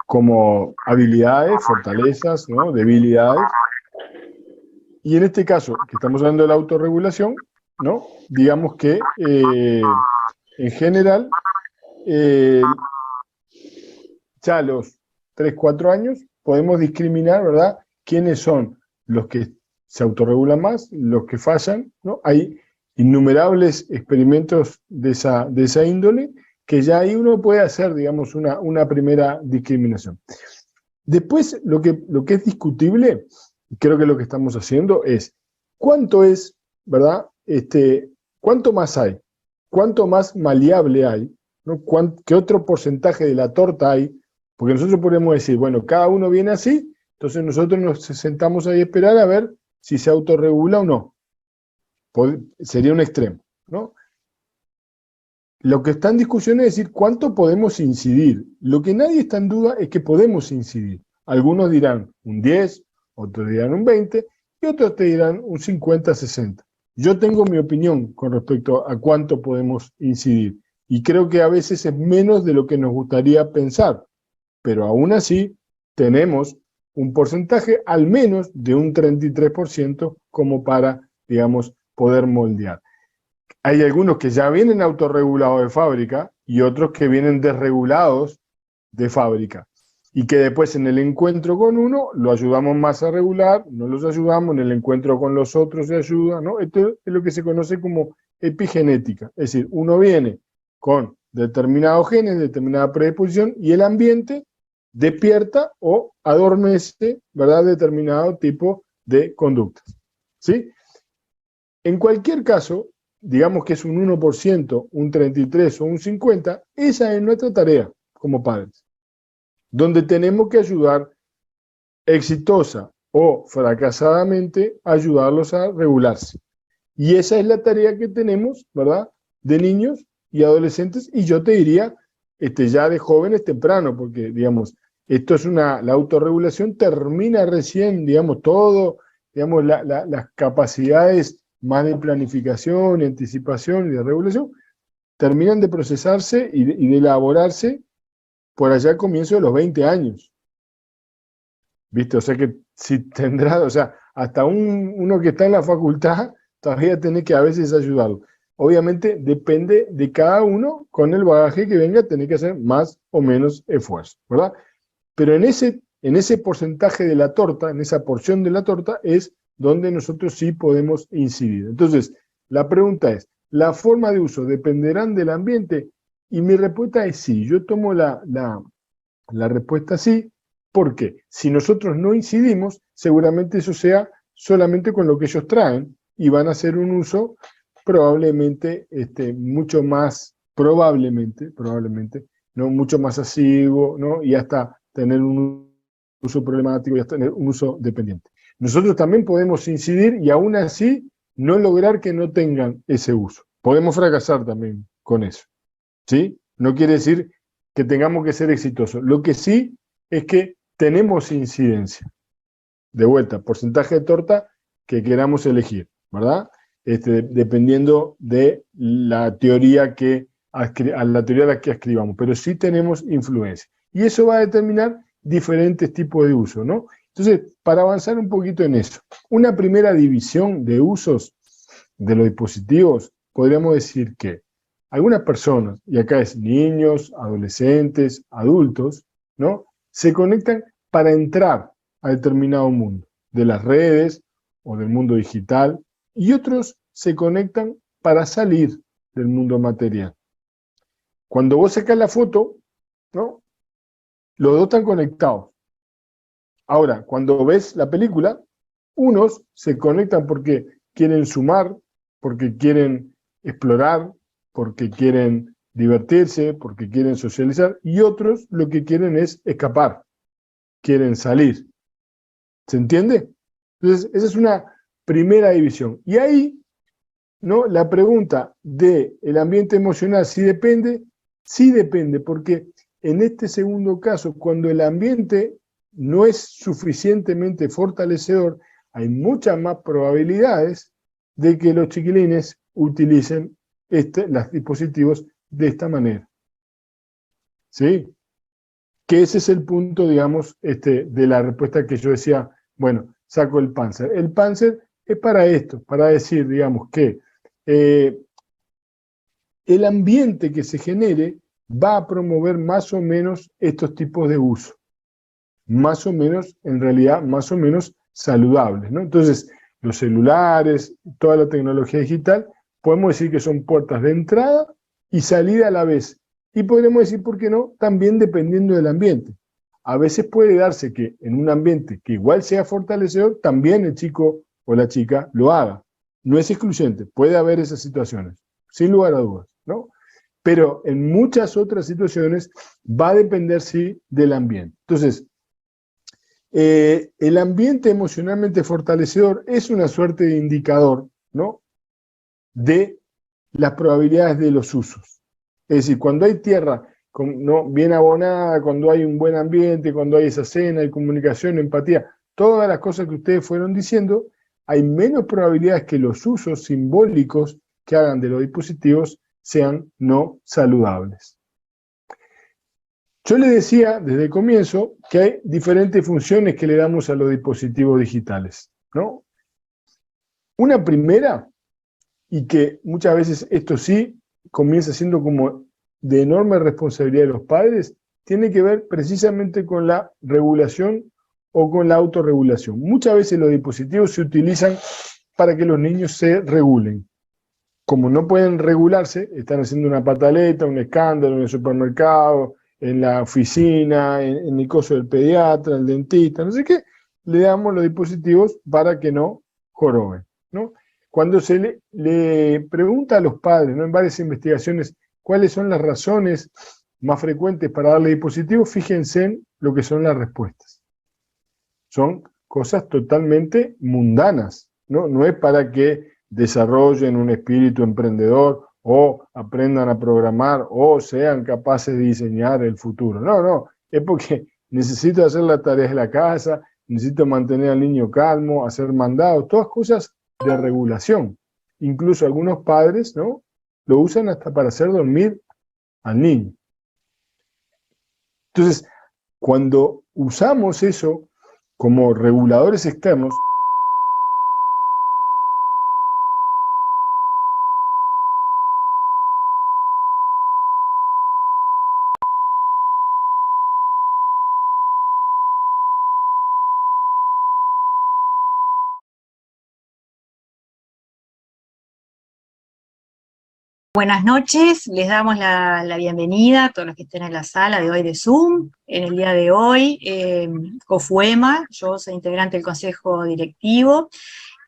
como habilidades, fortalezas, ¿no? Debilidades. Y en este caso, que estamos hablando de la autorregulación, ¿no? Digamos que en general, ya a los 3, 4 años podemos discriminar, ¿verdad? Quiénes son los que se autorregulan más, los que fallan, ¿no? Hay innumerables experimentos de esa índole que ya ahí uno puede hacer, digamos, una primera discriminación. Después, lo que es discutible, creo que lo que estamos haciendo es, ¿cuánto es, verdad? ¿Cuánto más hay? ¿Cuánto más maleable hay? ¿No? ¿Qué otro porcentaje de la torta hay? Porque nosotros podemos decir, bueno, cada uno viene así, entonces nosotros nos sentamos ahí a esperar a ver si se autorregula o no. Sería un extremo, ¿no? Lo que está en discusión es decir, ¿cuánto podemos incidir? Lo que nadie está en duda es que podemos incidir. Algunos dirán un 10, otros dirán un 20, y otros te dirán un 50, 60. Yo tengo mi opinión con respecto a cuánto podemos incidir, y creo que a veces es menos de lo que nos gustaría pensar, pero aún así tenemos un porcentaje al menos de un 33% como para, digamos, poder moldear. Hay algunos que ya vienen autorregulados de fábrica y otros que vienen desregulados de fábrica y que después en el encuentro con uno lo ayudamos más a regular, no los ayudamos, en el encuentro con los otros se ayuda, ¿no? Esto es lo que se conoce como epigenética, es decir, uno viene con determinados genes, determinada predisposición y el ambiente despierta o adormece, ¿verdad?, determinado tipo de conductas, ¿sí? En cualquier caso, digamos que es un 1%, un 33% o un 50%, esa es nuestra tarea como padres, donde tenemos que ayudar exitosa o fracasadamente, ayudarlos a regularse. Y esa es la tarea que tenemos, ¿verdad?, de niños y adolescentes, y yo te diría, ya de jóvenes temprano, porque, digamos, esto es la autorregulación termina recién, digamos, todo, digamos, las capacidades más de planificación, y anticipación y de regulación, terminan de procesarse y de elaborarse por allá a comienzo de los 20 años. ¿Viste? O sea que si tendrá, o sea, hasta uno que está en la facultad, todavía tiene que a veces ayudarlo. Obviamente depende de cada uno, con el bagaje que venga, tiene que hacer más o menos esfuerzo, ¿verdad? Pero en ese porcentaje de la torta, en esa porción de la torta, es donde nosotros sí podemos incidir. Entonces, la pregunta es, ¿la forma de uso dependerán del ambiente? Y mi respuesta es sí. Yo tomo la respuesta sí, porque si nosotros no incidimos, seguramente eso sea solamente con lo que ellos traen, y van a hacer un uso probablemente mucho más, probablemente, ¿no? Mucho más asiduo, ¿no? Y hasta tener un uso problemático y hasta tener un uso dependiente. Nosotros también podemos incidir y aún así no lograr que no tengan ese uso. Podemos fracasar también con eso, ¿sí? No quiere decir que tengamos que ser exitosos. Lo que sí es que tenemos incidencia. De vuelta, porcentaje de torta que queramos elegir, ¿verdad? Dependiendo de la teoría a la que escribamos, pero sí tenemos influencia. Y eso va a determinar diferentes tipos de uso, ¿no? Entonces, para avanzar un poquito en eso, una primera división de usos de los dispositivos, podríamos decir que algunas personas, y acá es niños, adolescentes, adultos, ¿no?, se conectan para entrar a determinado mundo, de las redes o del mundo digital, y otros se conectan para salir del mundo material. Cuando vos sacás la foto, ¿no?, los dos están conectados. Ahora, cuando ves la película, unos se conectan porque quieren sumar, porque quieren explorar, porque quieren divertirse, porque quieren socializar, y otros lo que quieren es escapar, quieren salir. ¿Se entiende? Entonces, esa es una primera división. Y ahí, ¿no?, la pregunta del ambiente emocional, sí depende, porque en este segundo caso, cuando el ambiente no es suficientemente fortalecedor, hay muchas más probabilidades de que los chiquilines utilicen los dispositivos de esta manera. ¿Sí? Que ese es el punto, digamos, de la respuesta que yo decía, bueno, saco el Panzer. El Panzer es para esto, para decir, digamos, que el ambiente que se genere va a promover más o menos estos tipos de uso. Más o menos, en realidad, más o menos saludables, ¿no? Entonces, los celulares, toda la tecnología digital, podemos decir que son puertas de entrada y salida a la vez. Y podemos decir, ¿por qué no?, también dependiendo del ambiente. A veces puede darse que en un ambiente que igual sea fortalecedor, también el chico o la chica lo haga. No es excluyente, puede haber esas situaciones, sin lugar a dudas, ¿no? Pero en muchas otras situaciones va a depender, sí, del ambiente. Entonces, el ambiente emocionalmente fortalecedor es una suerte de indicador, ¿no?, de las probabilidades de los usos. Es decir, cuando hay tierra ¿no?, bien abonada, cuando hay un buen ambiente, cuando hay esa cena de comunicación, empatía, todas las cosas que ustedes fueron diciendo, hay menos probabilidades que los usos simbólicos que hagan de los dispositivos sean no saludables. Yo les decía desde el comienzo que hay diferentes funciones que le damos a los dispositivos digitales, ¿no? Una primera, y que muchas veces esto sí comienza siendo como de enorme responsabilidad de los padres, tiene que ver precisamente con la regulación o con la autorregulación. Muchas veces los dispositivos se utilizan para que los niños se regulen. Como no pueden regularse, están haciendo una pataleta, un escándalo en el supermercado, en la oficina, en el coso del pediatra, el dentista, no sé qué, le damos los dispositivos para que no joroben, ¿no? Cuando se le pregunta a los padres, ¿no?, en varias investigaciones, cuáles son las razones más frecuentes para darle dispositivos, fíjense en lo que son las respuestas. Son cosas totalmente mundanas, ¿no? No es para que desarrollen un espíritu emprendedor o aprendan a programar o sean capaces de diseñar el futuro. No, no, es porque necesito hacer las tareas de la casa, necesito mantener al niño calmo, hacer mandados, todas cosas de regulación. Incluso algunos padres, ¿no?, lo usan hasta para hacer dormir al niño. Entonces, cuando usamos eso como reguladores externos, buenas noches, les damos la bienvenida a todos los que estén en la sala de hoy de Zoom. En el día de hoy, COFUEMA, yo soy integrante del Consejo Directivo,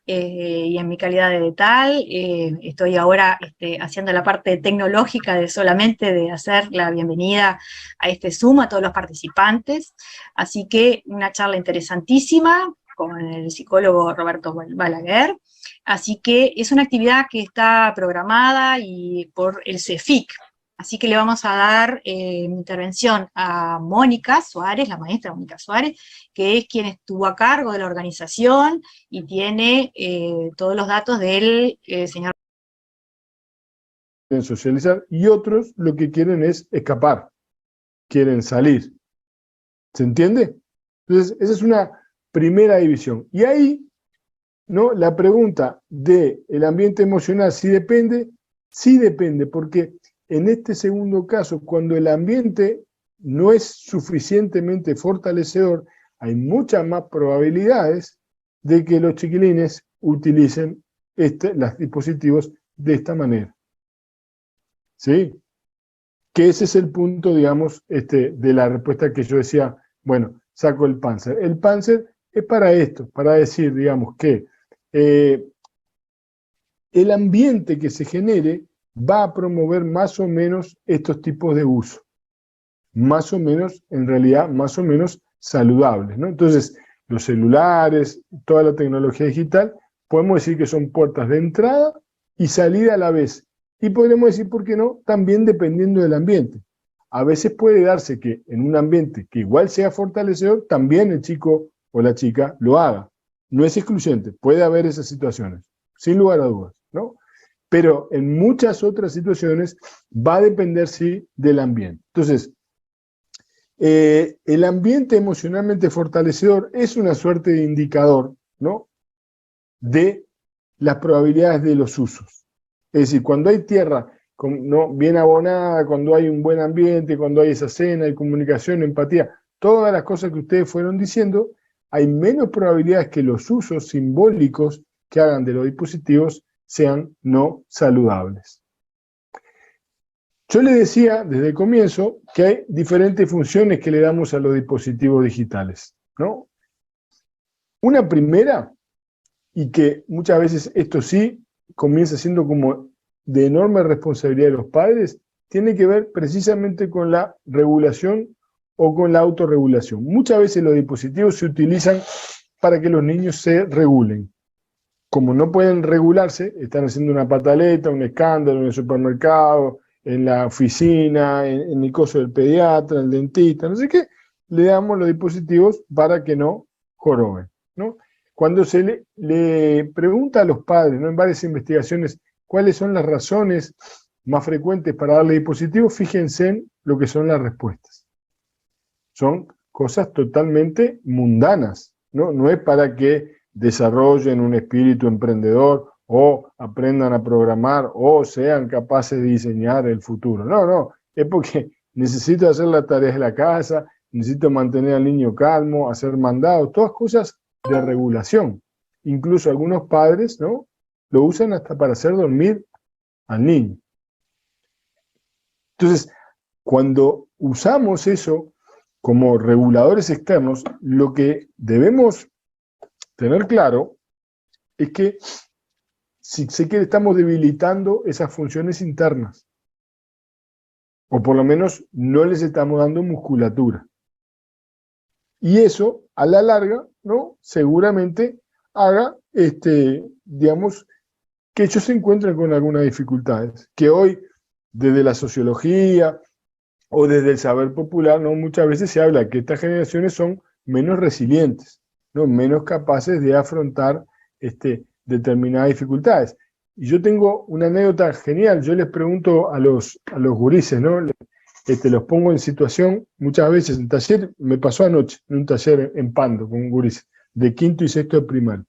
y en mi calidad de tal, estoy ahora haciendo la parte tecnológica de solamente de hacer la bienvenida a este Zoom a todos los participantes. Así que una charla interesantísima con el psicólogo Roberto Balaguer. Así que es una actividad que está programada por el CEFIC. Así que le vamos a dar intervención a Mónica Suárez, la maestra Mónica Suárez, que es quien estuvo a cargo de la organización y tiene todos los datos del señor. Quieren socializar, y otros lo que quieren es escapar, quieren salir. ¿Se entiende? Entonces, esa es una primera división. Y ahí, ¿no?, la pregunta del ambiente emocional, ¿sí depende? Sí depende, porque en este segundo caso, cuando el ambiente no es suficientemente fortalecedor, hay muchas más probabilidades de que los chiquilines utilicen los dispositivos de esta manera. ¿Sí? Que ese es el punto, digamos, de la respuesta que yo decía, bueno, saco el Panzer. El Panzer es para esto, para decir, digamos, que el ambiente que se genere va a promover más o menos estos tipos de uso. Más o menos, en realidad, más o menos saludables, ¿no? Entonces, los celulares, toda la tecnología digital, podemos decir que son puertas de entrada y salida a la vez. Y podremos decir, ¿por qué no?, también dependiendo del ambiente. a veces puede darse que en un ambiente que igual sea fortalecedor, también el chico o la chica lo haga. No es excluyente, puede haber esas situaciones, sin lugar a dudas, ¿no? Pero en muchas otras situaciones va a depender, sí, del ambiente. Entonces, el ambiente emocionalmente fortalecedor es una suerte de indicador, ¿no?, de las probabilidades de los usos. Es decir, cuando hay tierra ¿no?, bien abonada, cuando hay un buen ambiente, cuando hay esa cena de comunicación, empatía, todas las cosas que ustedes fueron diciendo, hay menos probabilidades que los usos simbólicos que hagan de los dispositivos sean no saludables. Yo les decía desde el comienzo que hay diferentes funciones que le damos a los dispositivos digitales, ¿no? Una primera, y que muchas veces esto sí comienza siendo como de enorme responsabilidad de los padres, tiene que ver precisamente con la regulación o con la autorregulación. Muchas veces los dispositivos se utilizan para que los niños se regulen. Como no pueden regularse, están haciendo una pataleta, un escándalo en el supermercado, en la oficina, en el coso del pediatra, el dentista, no sé qué, le damos los dispositivos para que no joroben, ¿no? Cuando se le pregunta a los padres, ¿no?, en varias investigaciones, cuáles son las razones más frecuentes para darle dispositivos, fíjense en lo que son las respuestas. Son cosas totalmente mundanas, ¿no? No es para que desarrollen un espíritu emprendedor o aprendan a programar o sean capaces de diseñar el futuro. No, no, es porque necesito hacer las tareas de la casa, necesito mantener al niño calmo, hacer mandados, todas cosas de regulación. Incluso algunos padres, ¿no?, lo usan hasta para hacer dormir al niño. Entonces, cuando usamos eso como reguladores externos, lo que debemos tener claro es que si sé que estamos debilitando esas funciones internas, o por lo menos no les estamos dando musculatura. Y eso, a la larga, ¿no?, seguramente haga, digamos, que ellos se encuentren con algunas dificultades, que hoy, desde la sociología o desde el saber popular, ¿no?, muchas veces se habla que estas generaciones son menos resilientes, ¿no?, menos capaces de afrontar determinadas dificultades. Y yo tengo una anécdota genial. Yo les pregunto a los gurises, ¿no?, los pongo en situación muchas veces. En taller, me pasó anoche, en un taller en Pando, con un guris de quinto y sexto de primaria.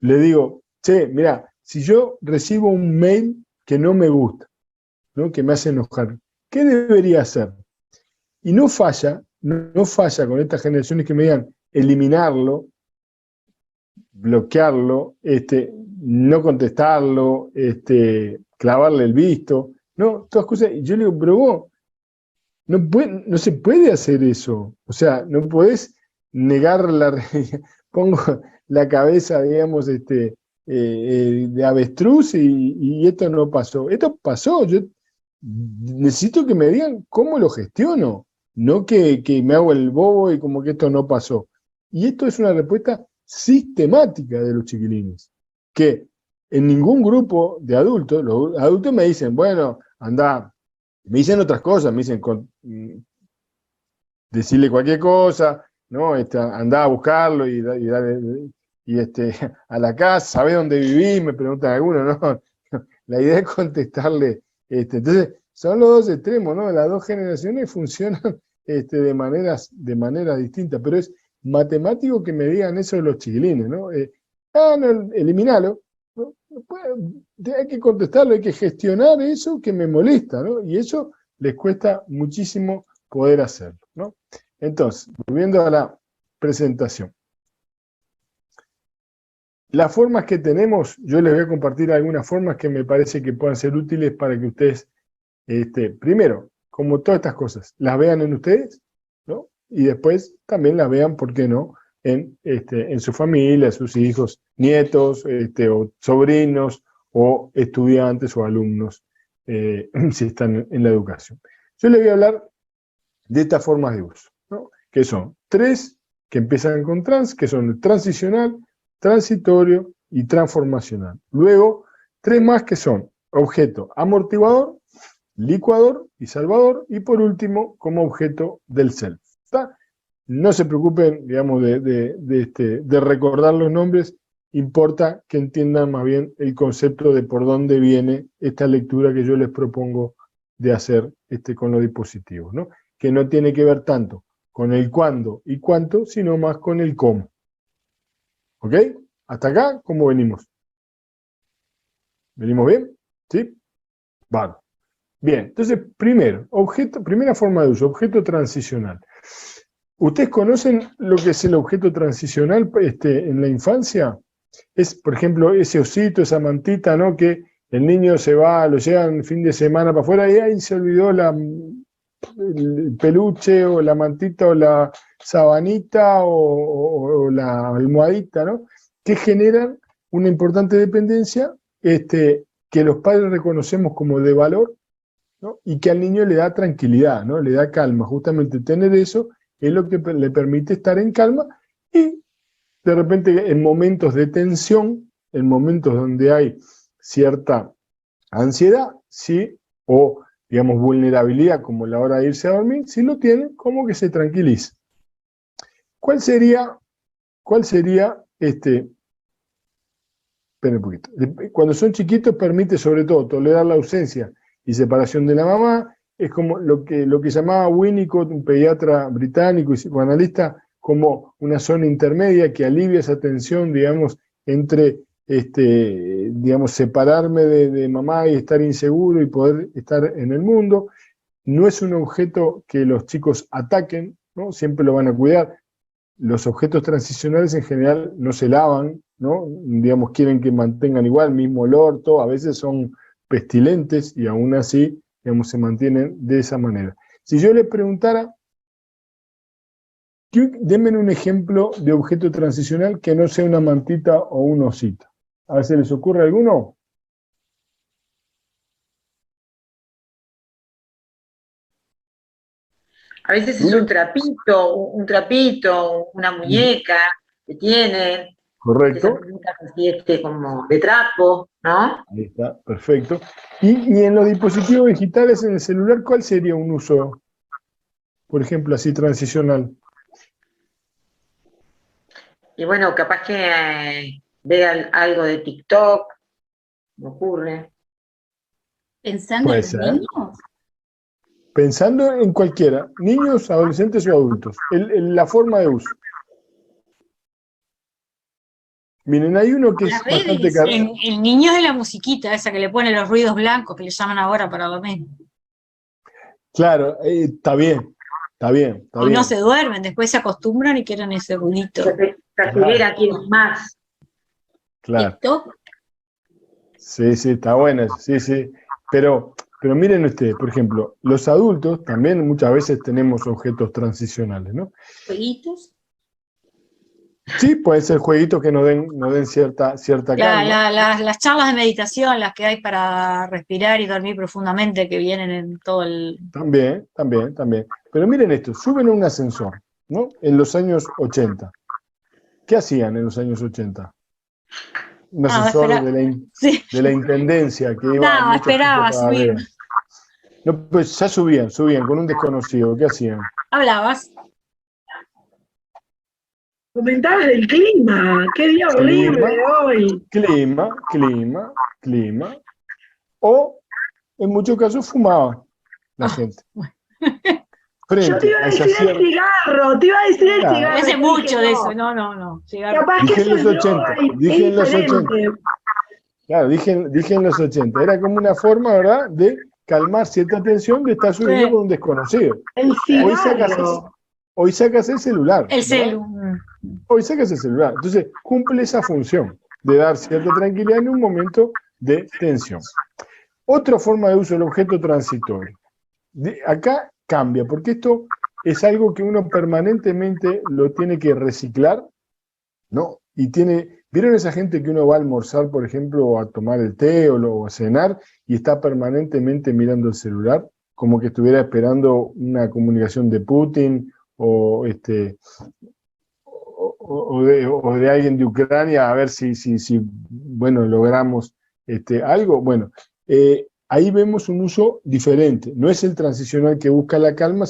Le digo, che, mira, si yo recibo un mail que no me gusta, ¿no?, que me hace enojar, ¿qué debería hacer? Y no falla con estas generaciones que me digan eliminarlo, bloquearlo, no contestarlo, clavarle el visto, no, todas cosas. Y yo le digo, pero vos, no se puede hacer eso. O sea, no podés negar la realidad. Pongo la cabeza, digamos, de avestruz y esto no pasó. Esto pasó. Yo necesito que me digan cómo lo gestiono, no que me hago el bobo y como que esto no pasó. Y esto es una respuesta sistemática de los chiquilines, que en ningún grupo de adultos, los adultos me dicen, bueno, anda, me dicen otras cosas, me dicen decirle cualquier cosa, ¿no? Andá a buscarlo y darle, a la casa, ¿sabés dónde viví? Me preguntan algunos, ¿no? La idea es contestarle, entonces son los dos extremos, ¿no? Las dos generaciones funcionan de maneras distintas, pero es matemático que me digan eso de los chiquilines, ¿no? No, eliminalo, ¿no? Hay que contestarlo, hay que gestionar eso que me molesta, ¿no? Y eso les cuesta muchísimo poder hacerlo, ¿no? Entonces, volviendo a la presentación. Las formas que tenemos, yo les voy a compartir algunas formas que me parece que puedan ser útiles para que ustedes, primero, como todas estas cosas, las vean en ustedes, ¿no? Y después también las vean, ¿por qué no?, en su familia, sus hijos, nietos, o sobrinos, o estudiantes o alumnos, si están en la educación. Yo les voy a hablar de estas formas de uso, ¿no?, que son 3 que empiezan con trans, que son el transicional, transitorio y transformacional. Luego, 3 más que son objeto amortiguador, licuador y salvador, y por último, como objeto del self. ¿Está? No se preocupen, digamos, de recordar los nombres, importa que entiendan más bien el concepto de por dónde viene esta lectura que yo les propongo de hacer con los dispositivos, ¿no? Que no tiene que ver tanto con el cuándo y cuánto, sino más con el cómo. ¿Ok? ¿Hasta acá? ¿Cómo venimos? ¿Venimos bien? ¿Sí? Vale. Bien, entonces, primera forma de uso, objeto transicional. ¿Ustedes conocen lo que es el objeto transicional en la infancia? Es, por ejemplo, ese osito, esa mantita, ¿no? Que el niño se va, lo llevan el fin de semana para afuera y ahí se olvidó el peluche o la mantita o la sabanita o la almohadita, ¿no? Que generan una importante dependencia que los padres reconocemos como de valor, ¿no? Y que al niño le da tranquilidad, ¿no? Le da calma. Justamente tener eso es lo que le permite estar en calma y de repente en momentos de tensión, en momentos donde hay cierta ansiedad, sí, o digamos vulnerabilidad como la hora de irse a dormir, si lo tienen, como que se tranquiliza. ¿Cuál sería esperen un poquito. Cuando son chiquitos permite sobre todo tolerar la ausencia y separación de la mamá, es como lo que llamaba Winnicott, un pediatra británico y psicoanalista, como una zona intermedia que alivia esa tensión, digamos, entre, digamos, separarme de mamá y estar inseguro y poder estar en el mundo. No es un objeto que los chicos ataquen, ¿no? Siempre lo van a cuidar. Los objetos transicionales en general no se lavan, ¿no? Digamos, quieren que mantengan igual, mismo olor, todo. A veces son pestilentes y aún así, digamos, se mantienen de esa manera. Si yo les preguntara, denme un ejemplo de objeto transicional que no sea una mantita o un osito. A ver si les ocurre alguno. A veces es un trapito, una muñeca que tiene. Correcto. Esa muñeca así como de trapo, ¿no? Ahí está, perfecto. Y en los dispositivos digitales, en el celular, ¿cuál sería un uso, por ejemplo, así transicional? Y bueno, capaz que vea algo de TikTok, me ocurre. Pensando en los niños. Pensando en cualquiera, niños, adolescentes o adultos, la forma de uso. Miren, hay uno que es bastante caro. El niño es de la musiquita, esa que le pone los ruidos blancos que le llaman ahora para dormir. Claro, está bien. Y no se duermen, después se acostumbran y quieren ese ruidito. Se acelera, quieren más. Claro. TikTok. Sí, está bueno, sí. Pero miren ustedes, por ejemplo, los adultos también muchas veces tenemos objetos transicionales, ¿no? ¿Jueguitos? Sí, pueden ser jueguitos que nos den cierta calma. Las charlas de meditación, las que hay para respirar y dormir profundamente, que vienen en todo el... También. Pero miren esto, suben a un ascensor, ¿no? En los años 80. ¿Qué hacían en los años 80? Un asesor de la intendencia que iba. No, esperaba subir. No, pues ya subían con un desconocido. ¿Qué hacían? Hablabas. Comentabas del clima. Qué día horrible hoy. Clima. O en muchos casos fumaba la gente. Yo te iba a decir el cigarro, Hace mucho de eso, no. Capaz dije que en los 80, dije en los 80. Claro, dije en los 80. Era como una forma, ¿verdad?, de calmar cierta tensión de estar subiendo con un desconocido. El cigarro. Hoy sacas el celular. Hoy sacas el celular. Entonces, cumple esa función de dar cierta tranquilidad en un momento de tensión. Otra forma de uso del objeto transitorio. Acá cambia, porque esto es algo que uno permanentemente lo tiene que reciclar, ¿no? Y ¿vieron esa gente que uno va a almorzar, por ejemplo, a tomar el té o a cenar y está permanentemente mirando el celular, como que estuviera esperando una comunicación de Putin o de alguien de Ucrania a ver si bueno, logramos algo? Bueno, ahí vemos un uso diferente. No es el transicional que busca la calma,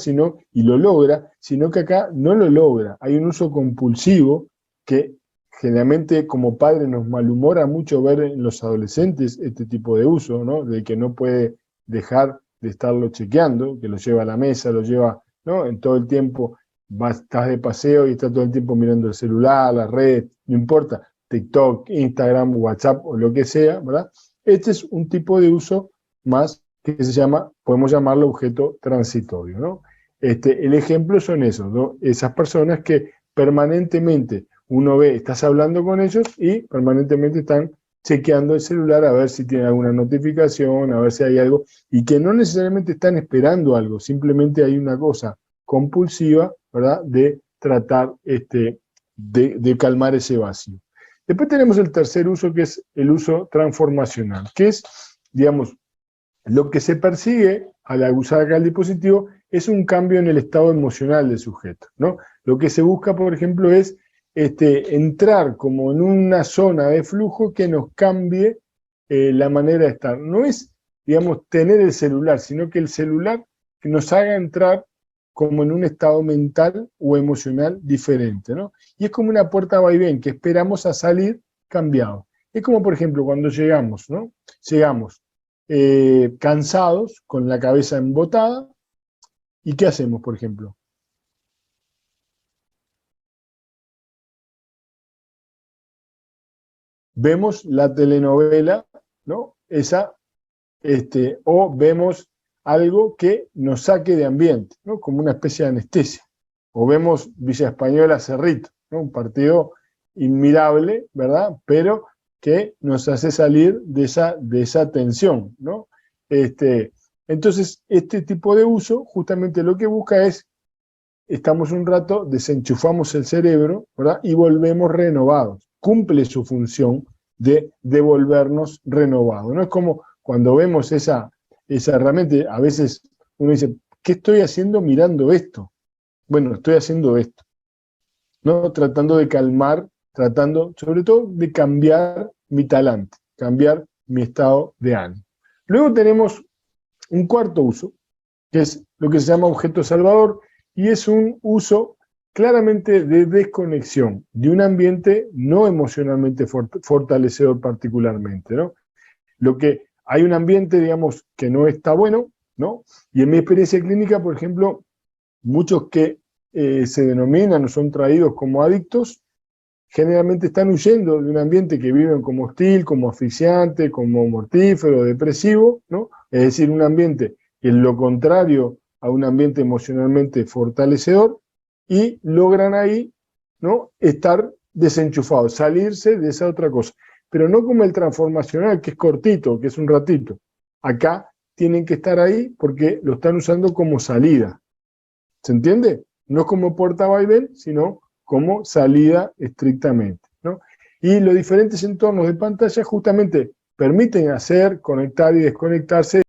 y lo logra, sino que acá no lo logra. Hay un uso compulsivo que generalmente como padre nos malhumora mucho ver en los adolescentes este tipo de uso, ¿no? De que no puede dejar de estarlo chequeando, que lo lleva a la mesa, lo lleva, ¿no? En todo el tiempo estás de paseo y está todo el tiempo mirando el celular, la red, no importa, TikTok, Instagram, WhatsApp o lo que sea, ¿verdad? Este es un tipo de uso más que se llama, podemos llamarlo objeto transitorio, ¿no? El ejemplo son esos, ¿no? Esas personas que permanentemente uno ve, estás hablando con ellos y permanentemente están chequeando el celular a ver si tiene alguna notificación, a ver si hay algo, y que no necesariamente están esperando algo, simplemente hay una cosa compulsiva, ¿verdad?, de tratar de calmar ese vacío. Después tenemos el tercer uso, que es el uso transformacional, que es, digamos, lo que se persigue al usar acá el dispositivo es un cambio en el estado emocional del sujeto, ¿no? Lo que se busca, por ejemplo, es entrar como en una zona de flujo que nos cambie la manera de estar. No es, digamos, tener el celular, sino que el celular que nos haga entrar como en un estado mental o emocional diferente, ¿no? Y es como una puerta vaivén que esperamos a salir cambiado. Es como, por ejemplo, cuando llegamos, ¿no? Llegamos cansados, con la cabeza embotada, ¿y qué hacemos, por ejemplo? Vemos la telenovela, ¿no? O vemos algo que nos saque de ambiente, ¿no? Como una especie de anestesia. O vemos Villa Española Cerrito, ¿no? Un partido inmirable, ¿verdad? Pero que nos hace salir de esa tensión, ¿no? Entonces, este tipo de uso justamente lo que busca es, estamos un rato, desenchufamos el cerebro, ¿verdad? Y volvemos renovados. Cumple su función de devolvernos renovados. No es como cuando vemos esa realmente, a veces uno dice, ¿qué estoy haciendo mirando esto? Bueno, estoy haciendo esto, ¿no? Tratando de calmar, tratando sobre todo de cambiar mi talante, cambiar mi estado de ánimo. Luego tenemos un cuarto uso, que es lo que se llama objeto salvador, y es un uso claramente de desconexión de un ambiente no emocionalmente fortalecedor particularmente, ¿no? Hay un ambiente, digamos, que no está bueno, ¿no? Y en mi experiencia clínica, por ejemplo, muchos que se denominan o son traídos como adictos, generalmente están huyendo de un ambiente que viven como hostil, como asfixiante, como mortífero, depresivo, ¿no? Es decir, un ambiente que es lo contrario a un ambiente emocionalmente fortalecedor, y logran ahí, ¿no?, estar desenchufados, salirse de esa otra cosa. Pero no como el transformacional, que es cortito, que es un ratito. Acá tienen que estar ahí porque lo están usando como salida. ¿Se entiende? No como puerta vaivén, sino como salida estrictamente, ¿no? Y los diferentes entornos de pantalla justamente permiten hacer, conectar y desconectarse